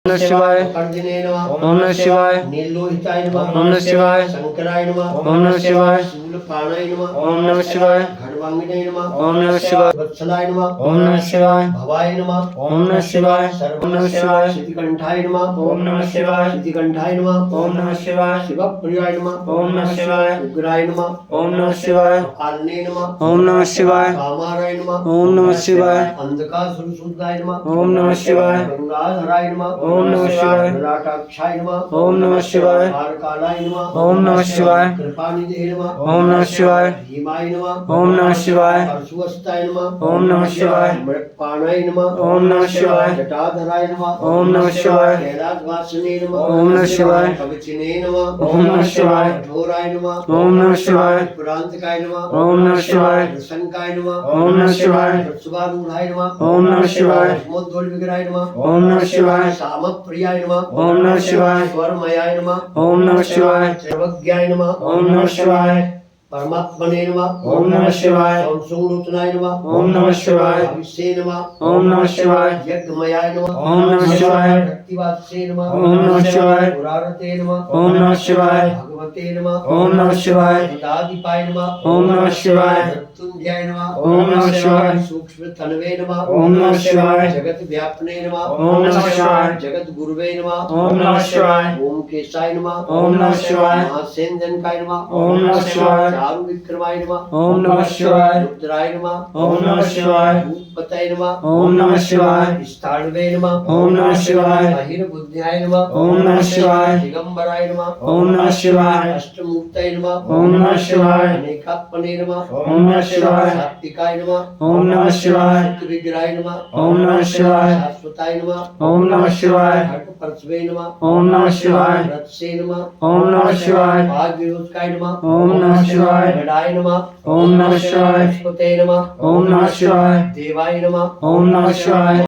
नमः शिवाय अर्जुने नमः ओम नमः शिवाय नीलोहिताय नमः ओम नमः शिवाय शंकराय नमः ओम नमः शिवाय शूलपाणाय नमः ओम नमः शिवाय खड्वांगिने नमः ओम नमः शिवाय वत्सलाय नमः ओम नमः शिवाय भवाय नमः ओम नमः शिवाय ओम नमः शिवाय शितिकंठाय नमः ओम नमः शिवाय शितिकंठाय नमः ओम नमः शिवाय शिवप्रियाय नमः ओम नमः शिवाय उग्राय नमः ओम नमः शिवाय कालने नमः ओम नमः शिवाय कामाराय नमः ओम नमः शिवाय अंधकासुरसूत्राय नमः ओम नमः शिवाय गंगाधराय नमः ओम नमः शिवाय ललाटाक्षाय नमः ओम नमः शिवाय कालाय नमः ओम नमः शिवाय कृपानिधे नमः ओम नमः शिवाय भीमाय नमः ओम नमः शिवाय परशुवस्ताय नमः ओम नमः शिवाय मृक्पाणाय नमः ओम नमः शिवाय जटाधराय नमः ओम नमः शिवाय कैलासवासिने नमः ओम नमः शिवाय कवचिने नमः ओम नमः शिवाय कठोराय नमः ओम नमः शिवाय पुरांतकाय नमः ओम नमः शिवाय शंकाय नमः ओम नमः शिवाय सुबारूढ़ाय नमः ओम नमः शिवाय मोद्वोल्विग्राय नमः ओम नमः शिवाय सामप्रियाय नमः ओम नमः शिवाय स्वरमयाय नमः ओम नमः शिवाय सर्वज्ञाय नमः ओम नमः शिवाय परमात्मने नमः ओम नमः शिवाय संसूनुतनाय नमः ओम नमः शिवाय अभिषे नमः ओम नमः शिवाय यज्ञमयाय नमः ओम नमः शिवाय भक्तिवात्से नमः ओम नमः शिवाय पुरारते नमः ओम नमः शिवाय भगवते नमः ओम नमः शिवाय दादिपाय नमः ओम नमः शिवाय मृत्युंजय नमः ओम नमः शिवाय सूक्ष्म तनवे नमः ओम नमः शिवाय जगत व्यापने नमः ओम नमः शिवाय जगत गुरुवे नमः ओम नमः शिवाय ओम केशाय नमः ओम नमः शिवाय महासेनजनकाय नमः ओम नमः शिवाय चारु विक्रमाय नमः ओम नमः शिवाय रुद्राय नमः ओम नमः शिवाय भूपतये नमः ओम नमः शिवाय स्थाणवे नमः ओम नमः शिवाय अहिरबुद्ध्याय नमः ओम नमः शिवाय दिगंबराय नमः ओम नमः शिवाय अष्टमूर्तये नमः ओम नमः शिवाय अनेकात्मने नमः ओम नमः शिवाय सात्विकाय नमः ओम नमः शिवाय विग्रहाय नमः ओम नमः शिवाय शाश्वताय नमः ओम नमः शिवाय घट परस्वे नमः ओम नमः शिवाय रत्से नमः ओम नमः शिवाय भाग विरोधकाय नमः ओम नमः शिवाय गणाय नमः ओम नमः शिवाय बृहस्पते नमः ओम नमः शिवाय देवाय नमः ओम नमः शिवाय